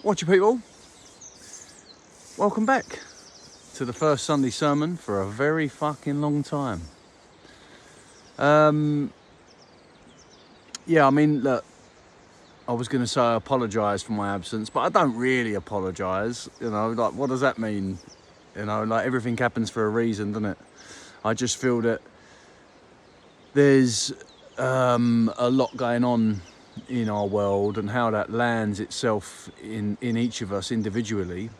Watch you people, welcome back to the first Sunday sermon for a very fucking long time. Yeah, I mean, look, I was going to say I apologise for my absence, but I don't really apologise, like, what does that mean? Like, everything happens for a reason, doesn't it? I just feel that there's a lot going on in our world, and how that lands itself in each of us individually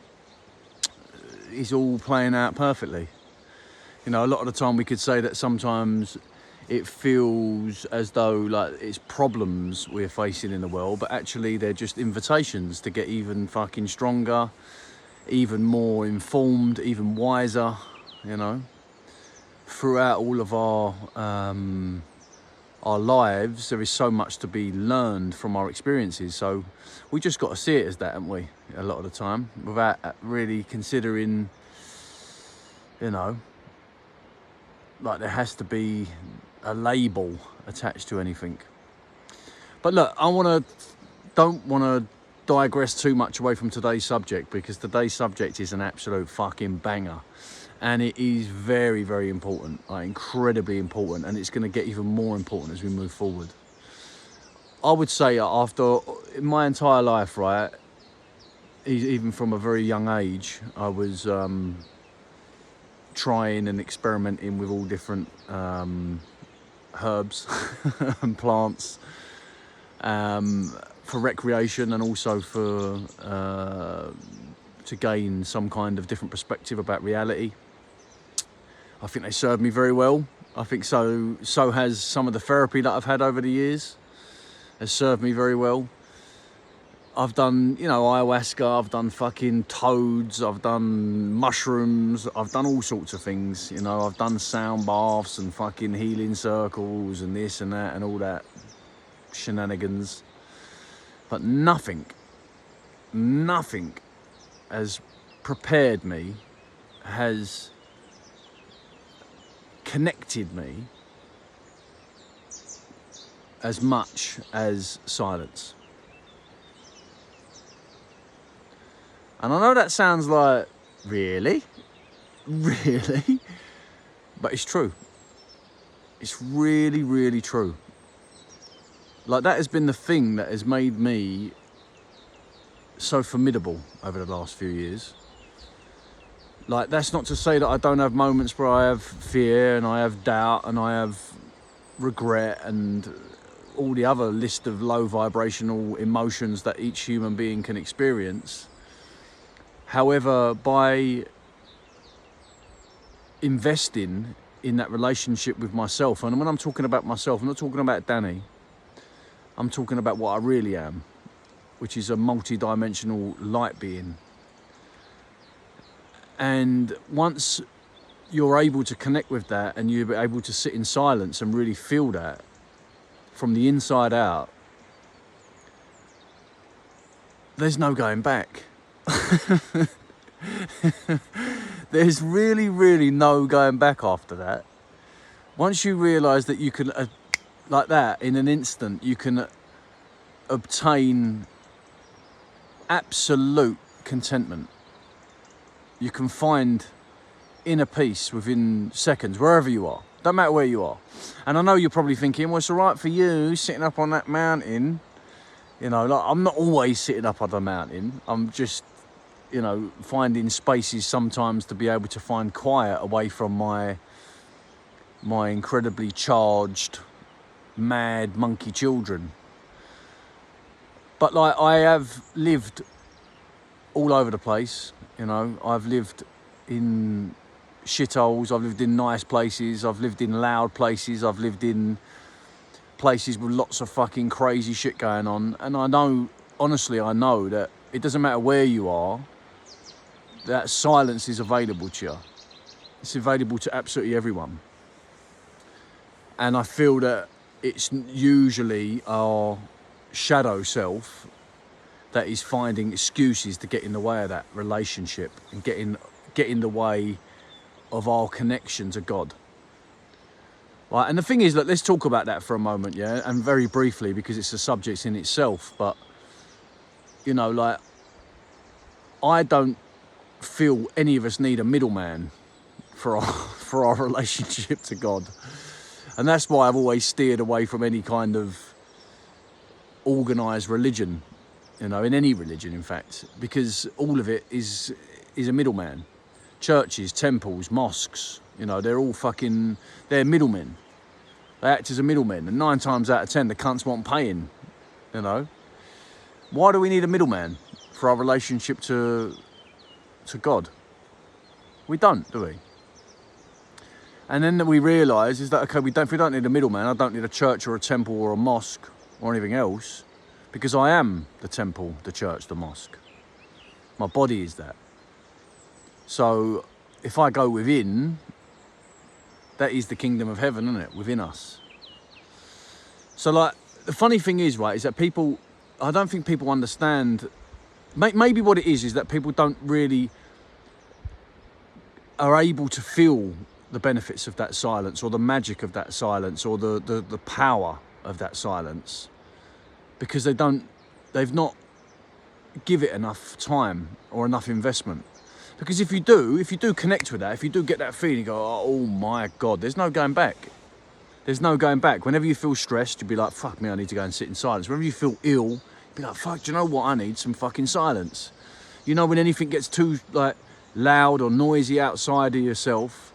is all playing out perfectly. A lot of the time we could say that sometimes it feels as though like it's problems we're facing in the world, but actually they're just invitations to get even fucking stronger, even more informed, even wiser, throughout all of our lives. There is so much to be learned from our experiences, so we just got to see it as that, haven't we, a lot of the time, without really considering, like there has to be a label attached to anything. But look, don't want to digress too much away from today's subject, because today's subject is an absolute fucking banger. And it is very, very important, like incredibly important, and it's going to get even more important as we move forward. I would say after my entire life, right, even from a very young age, I was trying and experimenting with all different herbs and plants for recreation, and also for to gain some kind of different perspective about reality. I think they served me very well. I think so has some of the therapy that I've had over the years has served me very well. I've done, ayahuasca, I've done fucking toads, I've done mushrooms, I've done all sorts of things, I've done sound baths and fucking healing circles and this and that and all that shenanigans. But nothing has prepared me, has connected me as much as silence. And I know that sounds like, really? But it's true. It's really, really true. Like, that has been the thing that has made me so formidable over the last few years. Like, that's not to say that I don't have moments where I have fear and I have doubt and I have regret and all the other list of low vibrational emotions that each human being can experience. However, by investing in that relationship with myself, and when I'm talking about myself, I'm not talking about Danny, I'm talking about what I really am, which is a multi-dimensional light being. And once you're able to connect with that and you're able to sit in silence and really feel that from the inside out, there's no going back. There's really, really no going back after that. Once you realise that you can, like that, in an instant, you can obtain absolute contentment. You can find inner peace within seconds, wherever you are. Don't matter where you are. And I know you're probably thinking, well, it's all right for you sitting up on that mountain. Like, I'm not always sitting up on the mountain. I'm just, finding spaces sometimes to be able to find quiet away from my incredibly charged, mad monkey children. But like, I have lived all over the place. I've lived in shitholes, I've lived in nice places, I've lived in loud places, I've lived in places with lots of fucking crazy shit going on. And I know that it doesn't matter where you are, that silence is available to you. It's available to absolutely everyone. And I feel that it's usually our shadow self that is finding excuses to get in the way of that relationship and get in the way of our connection to God. Right, and the thing is, let's talk about that for a moment, and very briefly, because it's a subject in itself. But like, I don't feel any of us need a middleman for our relationship to God. And that's why I've always steered away from any kind of organised religion, in any religion, in fact, because all of it is a middleman. Churches, temples, mosques, they're all they're middlemen. They act as a middleman, and 9 times out of 10, the cunts want paying, Why do we need a middleman for our relationship to God? We don't, do we? And then we realise is that, okay, if we don't need a middleman, I don't need a church or a temple or a mosque or anything else, because I am the temple, the church, the mosque. My body is that. So if I go within, that is the kingdom of heaven, isn't it? Within us. So like, the funny thing is, right, is that I don't think people understand, maybe what it is that people don't really are able to feel the benefits of that silence, or the magic of that silence, or the power of that silence, because they've not give it enough time or enough investment. Because if you do connect with that, if you do get that feeling, you go, oh my God, there's no going back. There's no going back. Whenever you feel stressed, you'll be like, fuck me, I need to go and sit in silence. Whenever you feel ill, you'll be like, fuck, do you know what? I need some fucking silence. When anything gets too loud or noisy outside of yourself,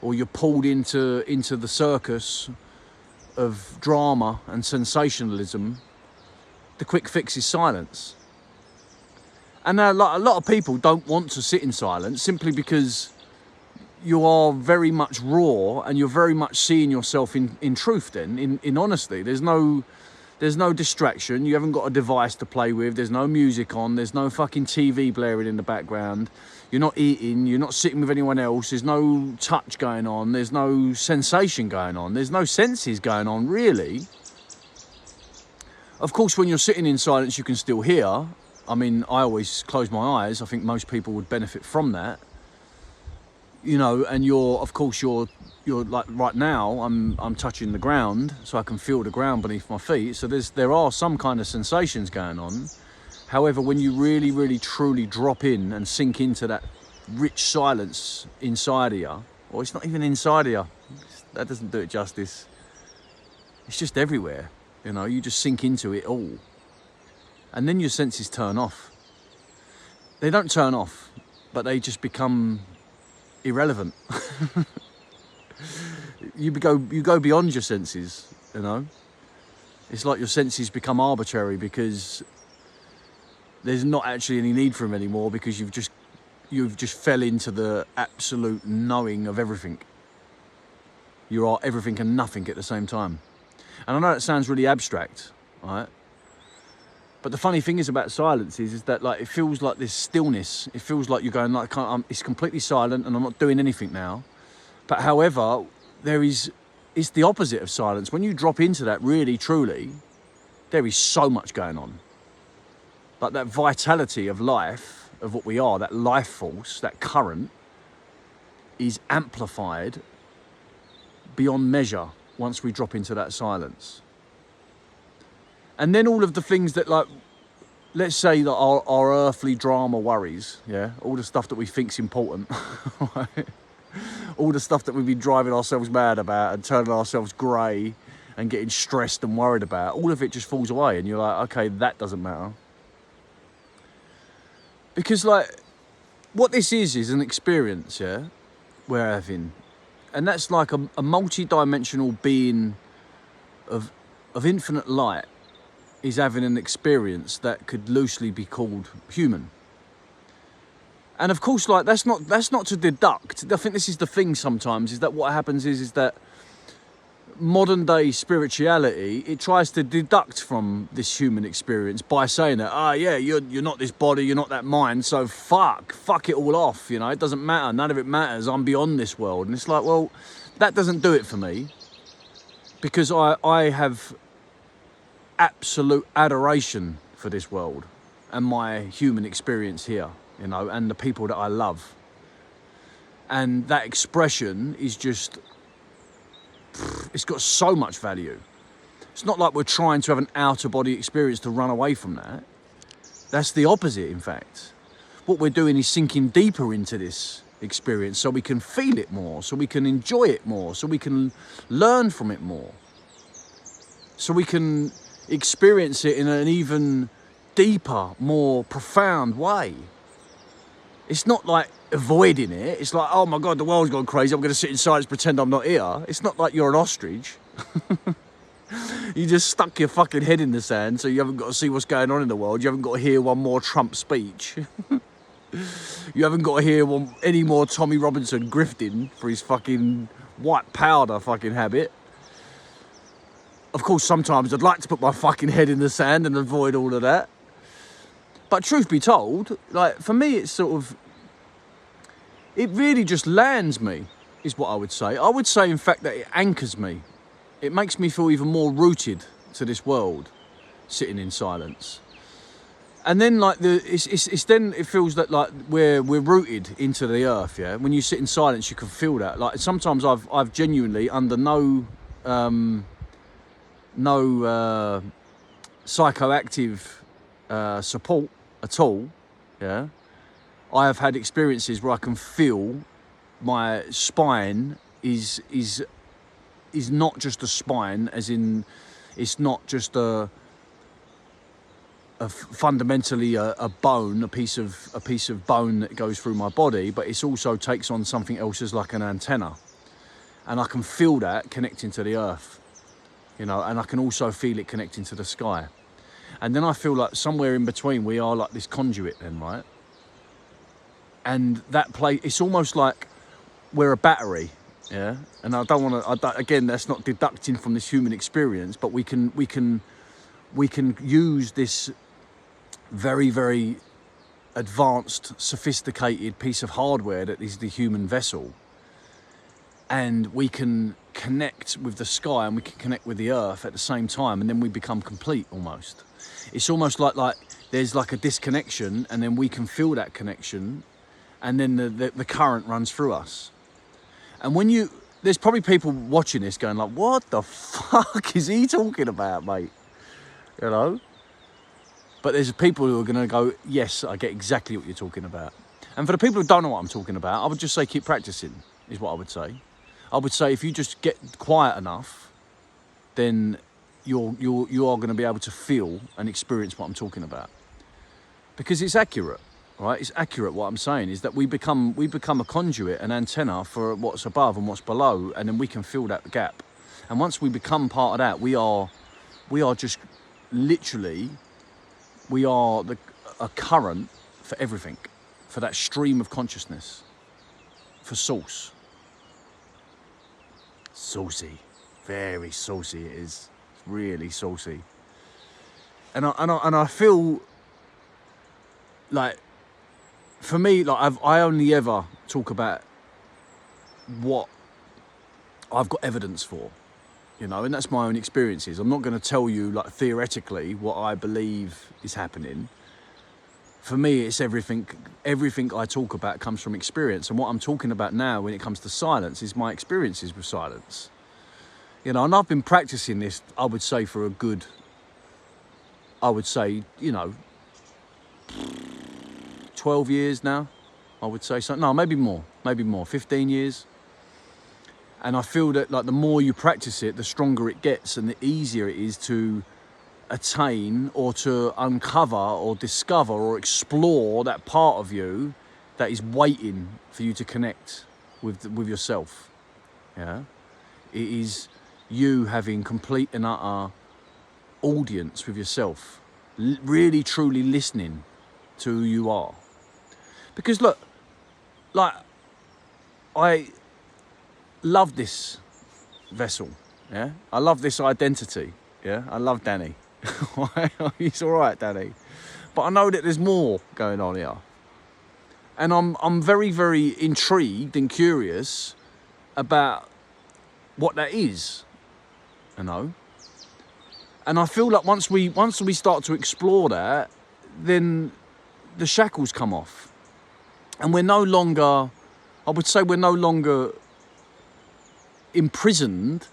or you're pulled into the circus of drama and sensationalism, the quick fix is silence. And now, a lot of people don't want to sit in silence simply because you are very much raw, and you're very much seeing yourself in truth then, in honesty. There's no distraction. You haven't got a device to play with. There's no music on. There's no fucking TV blaring in the background. You're not eating. You're not sitting with anyone else. There's no touch going on. There's no sensation going on. There's no senses going on, really. Of course, when you're sitting in silence, you can still hear. I mean, I always close my eyes. I think most people would benefit from that. And you're like right now, I'm touching the ground, so I can feel the ground beneath my feet. So there are some kind of sensations going on. However, when you really, really, truly drop in and sink into that rich silence inside of you, or it's not even inside of you, that doesn't do it justice. It's just everywhere, you just sink into it all. And then your senses turn off. They don't turn off, but they just become irrelevant. You go beyond your senses, It's like your senses become arbitrary because there's not actually any need for them anymore, because you've just fell into the absolute knowing of everything. You are everything and nothing at the same time. And I know that sounds really abstract, right? But the funny thing is about silence is that it feels like this stillness. It feels like you're going it's completely silent and I'm not doing anything now. But however, it's the opposite of silence. When you drop into that really, truly, there is so much going on. Like that vitality of life, of what we are, that life force, that current, is amplified beyond measure once we drop into that silence. And then all of the things that, let's say that our earthly drama worries, yeah, all the stuff that we think's important, right? All the stuff that we've been driving ourselves mad about and turning ourselves grey and getting stressed and worried about, all of it just falls away, and you're like, okay, that doesn't matter. Because what this is an experience, yeah, we're having. And that's like a multi-dimensional being of infinite light is having an experience that could loosely be called human. And of course, that's not to deduct. I think this is the thing sometimes, is that what happens is that modern day spirituality, it tries to deduct from this human experience by saying that, yeah, you're not this body, you're not that mind, so fuck it all off, it doesn't matter, none of it matters, I'm beyond this world. And it's like, well, that doesn't do it for me, because I have absolute adoration for this world and my human experience here, and the people that I love. And that expression is just, it's got so much value. It's not like we're trying to have an outer body experience to run away from that. That's the opposite, in fact. what we're doing is sinking deeper into this experience so we can feel it more, so we can enjoy it more, so we can learn from it more, so we can experience it in an even deeper, more profound way. It's not like avoiding it. It's like, oh my God, the world's gone crazy, I'm going to sit in silence, pretend I'm not here. It's not like you're an ostrich. You just stuck your fucking head in the sand, so you haven't got to see what's going on in the world. You haven't got to hear one more Trump speech. You haven't got to hear any more Tommy Robinson grifting for his fucking white powder fucking habit. Of course, sometimes I'd like to put my fucking head in the sand and avoid all of that. But truth be told, like, for me, it's sort of, it really just lands me, is what I would say. I would say, in fact, that it anchors me. It makes me feel even more rooted to this world, sitting in silence. And then, like, it's then it feels that, like, we're rooted into the earth. Yeah, when you sit in silence, you can feel that. Like, sometimes I've genuinely, under no psychoactive support at all, yeah, I have had experiences where I can feel my spine is not just a spine, as in it's not just fundamentally a bone, a piece of bone that goes through my body, but it also takes on something else as like an antenna, and I can feel that connecting to the earth, you know, and I can also feel it connecting to the sky. And then I feel like somewhere in between we are like this conduit then, right? And that it's almost like we're a battery, yeah? And I don't want to, again, that's not deducting from this human experience, but we can use this very, very advanced, sophisticated piece of hardware that is the human vessel, and we can connect with the sky and we can connect with the earth at the same time, and then we become complete almost. It's almost like there's like a disconnection, and then we can feel that connection, and then the current runs through us. And when there's probably people watching this going like, what the fuck is he talking about, mate? You know? But there's people who are going to go, yes, I get exactly what you're talking about. And for the people who don't know what I'm talking about, I would just say keep practicing, is what I would say. I would say if you just get quiet enough, then you are going to be able to feel and experience what I'm talking about. Because it's accurate, right? It's accurate. What I'm saying is that we become a conduit, an antenna for what's above and what's below, and then we can fill that gap. And once we become part of that, we are just literally, we are a current for everything, for that stream of consciousness, for source. Saucy, very saucy it is. It's really saucy. And I feel like, for me, like I only ever talk about what I've got evidence for, you know, and that's my own experiences. I'm not going to tell you, like, theoretically what I believe is happening. For me, it's everything I talk about comes from experience. And what I'm talking about now when it comes to silence is my experiences with silence. You know, and I've been practicing this, I would say, for a good, you know, 12 years now, I would say. So, no, maybe more, 15 years. And I feel that, like, the more you practice it, the stronger it gets and the easier it is to attain or to uncover or discover or explore that part of you that is waiting for you to connect with yourself. Yeah, it is you having complete and utter audience with yourself, really truly listening to who you are. Because look, like, I love this vessel, yeah, I love this identity, yeah, I love Danny. He's all right, Danny, but I know that there's more going on here, and I'm very, very intrigued and curious about what that is, you know. And I feel like once we start to explore that, then the shackles come off, and we're no longer, I would say, we're no longer imprisoned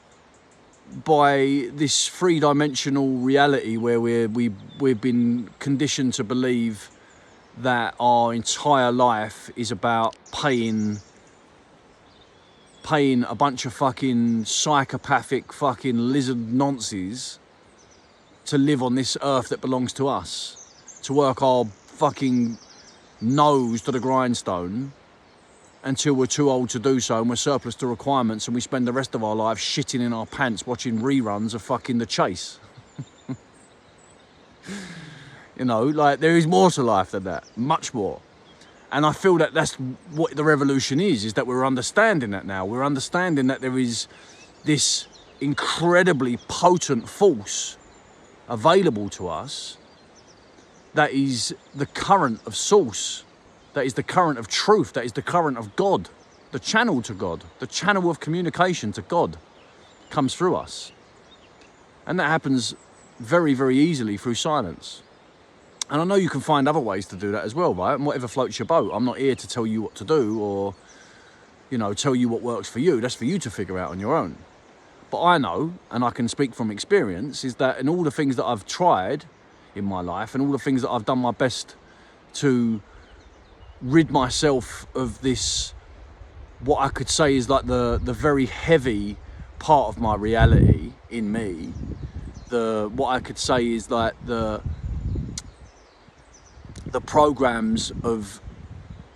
by this three-dimensional reality where we've been conditioned to believe that our entire life is about paying a bunch of fucking psychopathic fucking lizard nonces to live on this earth that belongs to us, to work our fucking nose to the grindstone until we're too old to do so and we're surplus to requirements, and we spend the rest of our lives shitting in our pants watching reruns of fucking The Chase. You know, like, there is more to life than that, much more. And I feel that that's what the revolution is that we're understanding that now. We're understanding that there is this incredibly potent force available to us that is the current of source, that is the current of truth, that is the current of God, the channel to God, the channel of communication to God comes through us. And that happens very, very easily through silence. And I know you can find other ways to do that as well, right? And whatever floats your boat. I'm not here to tell you what to do or, you know, tell you what works for you. That's for you to figure out on your own. But I know, and I can speak from experience, is that in all the things that I've tried in my life and all the things that I've done my best to rid myself of this, what I could say is like the very heavy part of my reality in me, what I could say is like the programs of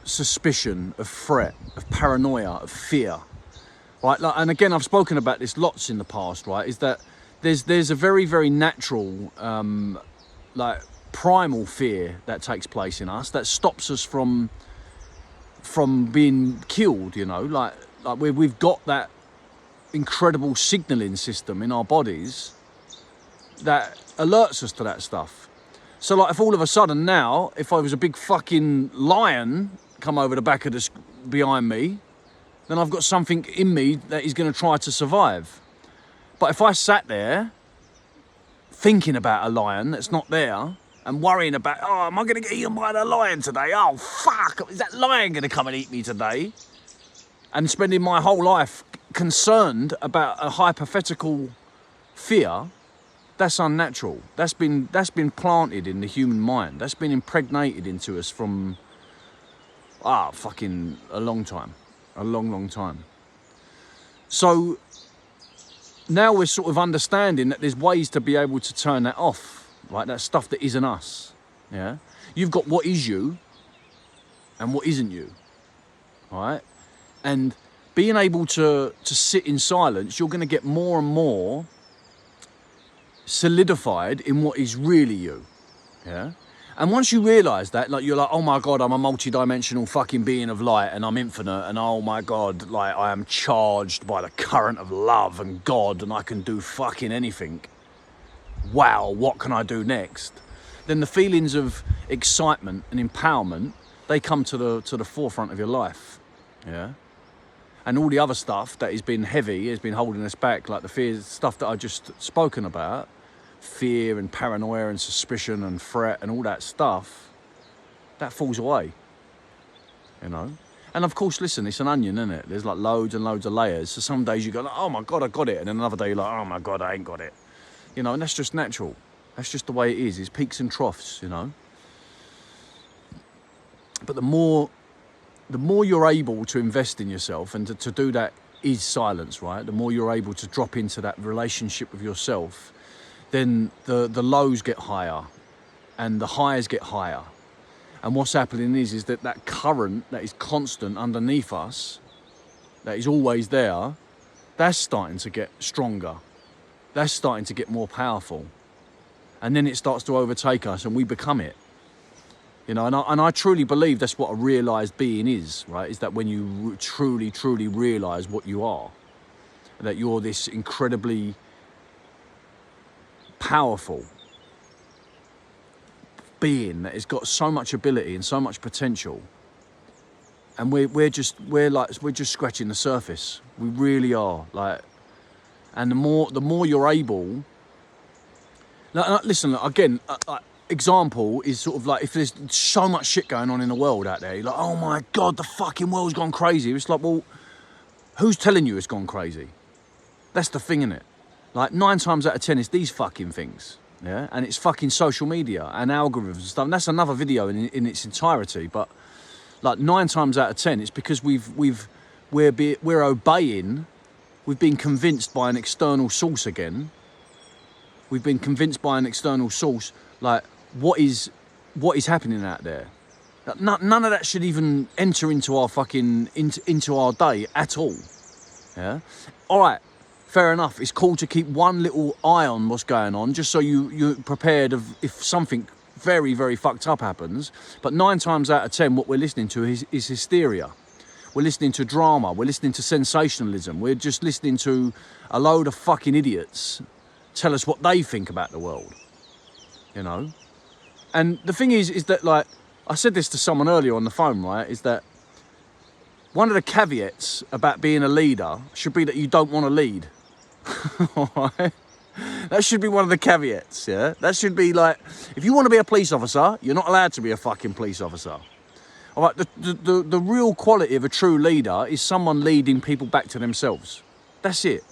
suspicion, of threat, of paranoia, of fear, right? Like, and again, I've spoken about this lots in the past, right? Is that there's a very, very natural, like, primal fear that takes place in us that stops us from being killed, you know, like we've got that incredible signaling system in our bodies that alerts us to that stuff. So like, if all of a sudden now, if I was a big fucking lion come over the back of this behind me, then I've got something in me that is going to try to survive. But if I sat there thinking about a lion that's not there and worrying about, oh, am I going to get eaten by the lion today? Oh, fuck, is that lion going to come and eat me today? And spending my whole life concerned about a hypothetical fear, that's unnatural. That's been planted in the human mind. That's been impregnated into us from, fucking a long time. A long, long time. So now we're sort of understanding that there's ways to be able to turn that off, right? That stuff that isn't us, yeah? You've got what is you and what isn't you, right? And being able to sit in silence, you're going to get more and more solidified in what is really you, yeah? And once you realise that, like, you're like, oh my God, I'm a multi-dimensional fucking being of light and I'm infinite, and oh my God, like, I am charged by the current of love and God and I can do fucking anything. Wow, what can I do next? Then the feelings of excitement and empowerment, they come to the forefront of your life, yeah? And all the other stuff that has been heavy, has been holding us back, like the fears, stuff that I just spoken about, fear and paranoia and suspicion and threat and all that stuff, that falls away, you know? And of course, listen, it's an onion, isn't it? There's like loads and loads of layers. So some days you go, like, oh my God, I got it. And then another day you're like, oh my God, I ain't got it. You know, and that's just natural. That's just the way it is. It's peaks and troughs, you know? But the more you're able to invest in yourself, and to do that is silence, right? The more you're able to drop into that relationship with yourself, then the lows get higher and the highs get higher. And what's happening is that current that is constant underneath us, that is always there, that's starting to get stronger. That's starting to get more powerful. And then it starts to overtake us and we become it. You know, and I truly believe that's what a realised being is, right? Is that when you truly, truly realise what you are, that you're this incredibly powerful being that has got so much ability and so much potential, and we're just scratching the surface. We really are, like, and the more you're able. Listen, again, example is sort of like, if there's so much shit going on in the world out there, you're like, oh my God, the fucking world's gone crazy. It's like, well, who's telling you it's gone crazy? That's the thing, innit? Like, 9 times out of 10, it's these fucking things. yeah? And it's fucking social media and algorithms and stuff. And that's another video in its entirety. But like 9 times out of 10, it's because we're obeying. We've been convinced by an external source again. We've been convinced by an external source, like what is happening out there. None of that should even enter into our fucking into our day at all. Yeah. All right. Fair enough. It's cool to keep one little eye on what's going on, just so you're prepared if something very, very fucked up happens. But 9 times out of 10, what we're listening to is hysteria. We're listening to drama. We're listening to sensationalism. We're just listening to a load of fucking idiots tell us what they think about the world. You know? And the thing is that, like, I said this to someone earlier on the phone, right, is that one of the caveats about being a leader should be that you don't want to lead. All right? That should be one of the caveats, yeah? That should be like, if you want to be a police officer, you're not allowed to be a fucking police officer. All right, the real quality of a true leader is someone leading people back to themselves. That's it.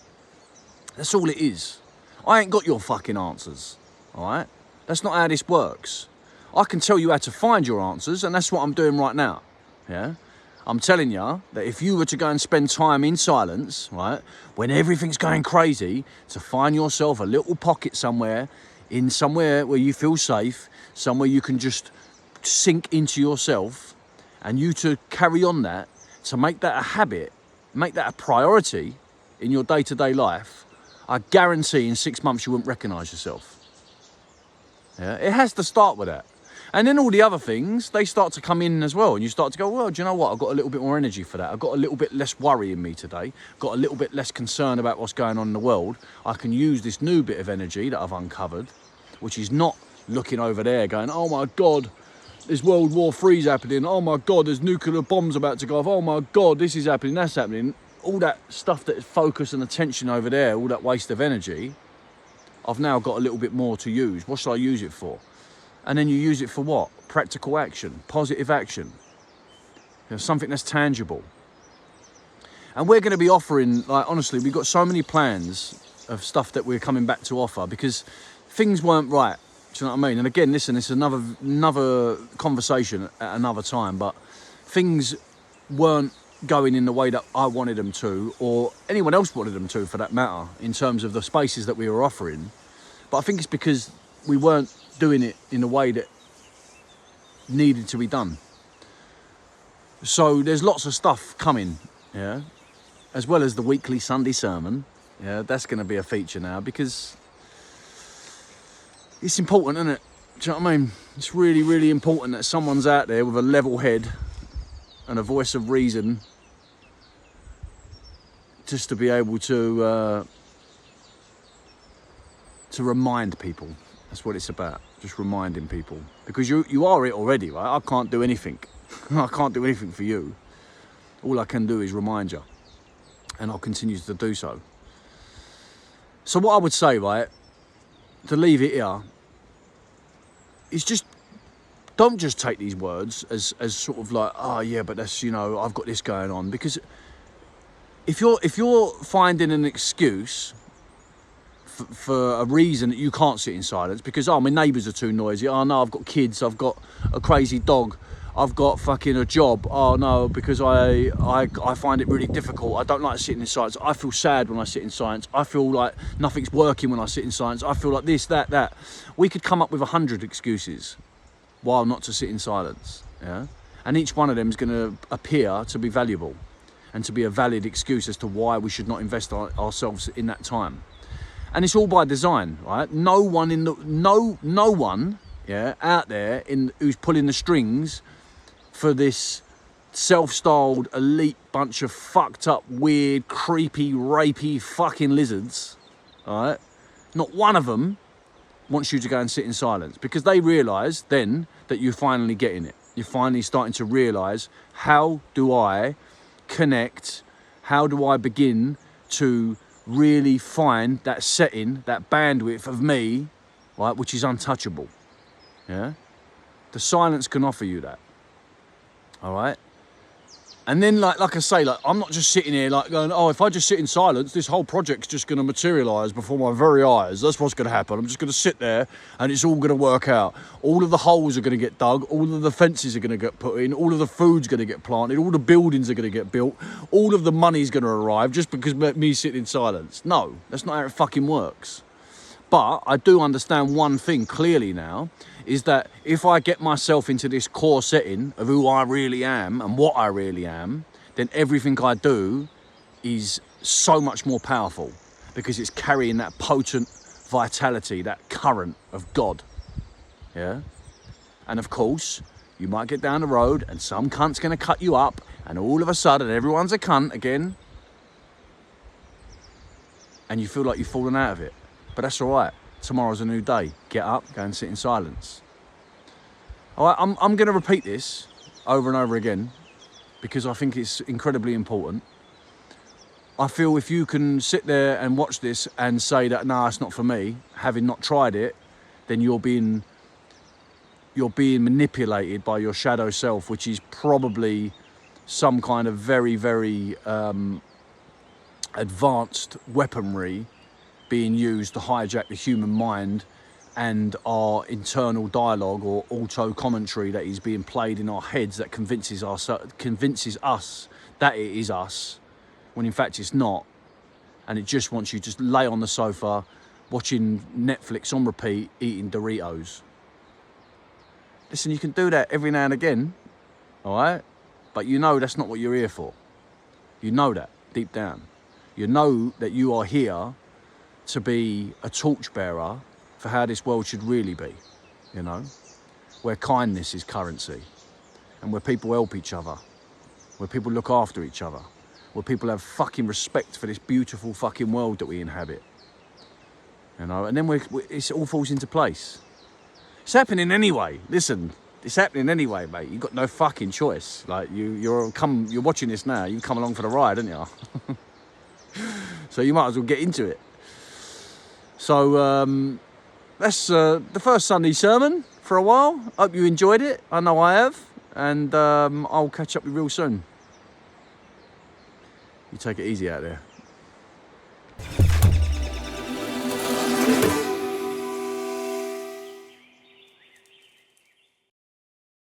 That's all it is. I ain't got your fucking answers, all right? That's not how this works. I can tell you how to find your answers, and that's what I'm doing right now, yeah? I'm telling you that if you were to go and spend time in silence, right, when everything's going crazy, to find yourself a little pocket somewhere where you feel safe, somewhere you can just sink into yourself, and you to carry on that, to make that a habit, make that a priority in your day-to-day life, I guarantee in 6 months you wouldn't recognise yourself. Yeah, it has to start with that. And then all the other things, they start to come in as well. And you start to go, well, do you know what? I've got a little bit more energy for that. I've got a little bit less worry in me today. Got a little bit less concern about what's going on in the world. I can use this new bit of energy that I've uncovered, which is not looking over there going, oh my God, there's World War III's happening. Oh my God, there's nuclear bombs about to go off. Oh my God, this is happening, that's happening. All that stuff that is focus and attention over there, all that waste of energy, I've now got a little bit more to use. What should I use it for? And then you use it for what? Practical action, positive action. You know, something that's tangible. And we're going to be offering, like, honestly, we've got so many plans of stuff that we're coming back to offer because things weren't right. Do you know what I mean? And again, listen, it's another conversation at another time, but things weren't going in the way that I wanted them to, or anyone else wanted them to, for that matter, in terms of the spaces that we were offering. But I think it's because we weren't doing it in a way that needed to be done. So there's lots of stuff coming, yeah, as well as the weekly Sunday sermon. Yeah, that's going to be a feature now because it's important, isn't it? Do you know what I mean? It's really, really important that someone's out there with a level head and a voice of reason, just to be able to remind people. That's what it's about, just reminding people. Because you are it already, right? I can't do anything. I can't do anything for you. All I can do is remind you. And I'll continue to do so. So what I would say, right, to leave it here, is just, don't just take these words as sort of like, oh yeah, but that's, you know, I've got this going on. Because if you're finding an excuse for a reason that you can't sit in silence because, oh, my neighbours are too noisy, oh no, I've got kids, I've got a crazy dog, I've got fucking a job, oh no, because I find it really difficult, I don't like sitting in silence, I feel sad when I sit in silence, I feel like nothing's working when I sit in silence, I feel like this, that. We could come up with 100 excuses why not to sit in silence, yeah? And each one of them is going to appear to be valuable and to be a valid excuse as to why we should not invest ourselves in that time. And it's all by design, right? No one, yeah, out there who's pulling the strings for this self-styled elite bunch of fucked up, weird, creepy, rapey fucking lizards, all right? Not one of them wants you to go and sit in silence because they realise then that you're finally getting it. You're finally starting to realise, how do I connect? How do I begin to really find that setting, that bandwidth of me, right, which is untouchable, yeah? The silence can offer you that, all right? And then, like I say, like, I'm not just sitting here like going, oh, if I just sit in silence, this whole project's just going to materialise before my very eyes. That's what's going to happen. I'm just going to sit there and it's all going to work out. All of the holes are going to get dug. All of the fences are going to get put in. All of the food's going to get planted. All the buildings are going to get built. All of the money's going to arrive just because me sitting in silence. No, that's not how it fucking works. But I do understand one thing clearly now, is that if I get myself into this core setting of who I really am and what I really am, then everything I do is so much more powerful because it's carrying that potent vitality, that current of God. Yeah? And of course, you might get down the road and some cunt's going to cut you up and all of a sudden everyone's a cunt again and you feel like you've fallen out of it. But that's all right. Tomorrow's a new day. Get up, go and sit in silence. All right, I'm going to repeat this over and over again because I think it's incredibly important. I feel if you can sit there and watch this and say that, nah, it's not for me, having not tried it, then you're being manipulated by your shadow self, which is probably some kind of very, very advanced weaponry being used to hijack the human mind and our internal dialogue or auto commentary that is being played in our heads that convinces us that it is us, when in fact it's not, and it just wants you to just lay on the sofa watching Netflix on repeat, eating Doritos. Listen, you can do that every now and again, all right? But you know that's not what you're here for. You know that deep down. You know that you are here to be a torchbearer for how this world should really be, you know, where kindness is currency and where people help each other, where people look after each other, where people have fucking respect for this beautiful fucking world that we inhabit, you know, and then it all falls into place. It's happening anyway. Listen, it's happening anyway, mate. You've got no fucking choice. Like, you're watching this now, you come along for the ride, haven't you? So you might as well get into it. So that's the first Sunday sermon for a while. Hope you enjoyed it. I know I have. And I'll catch up with you real soon. You take it easy out there.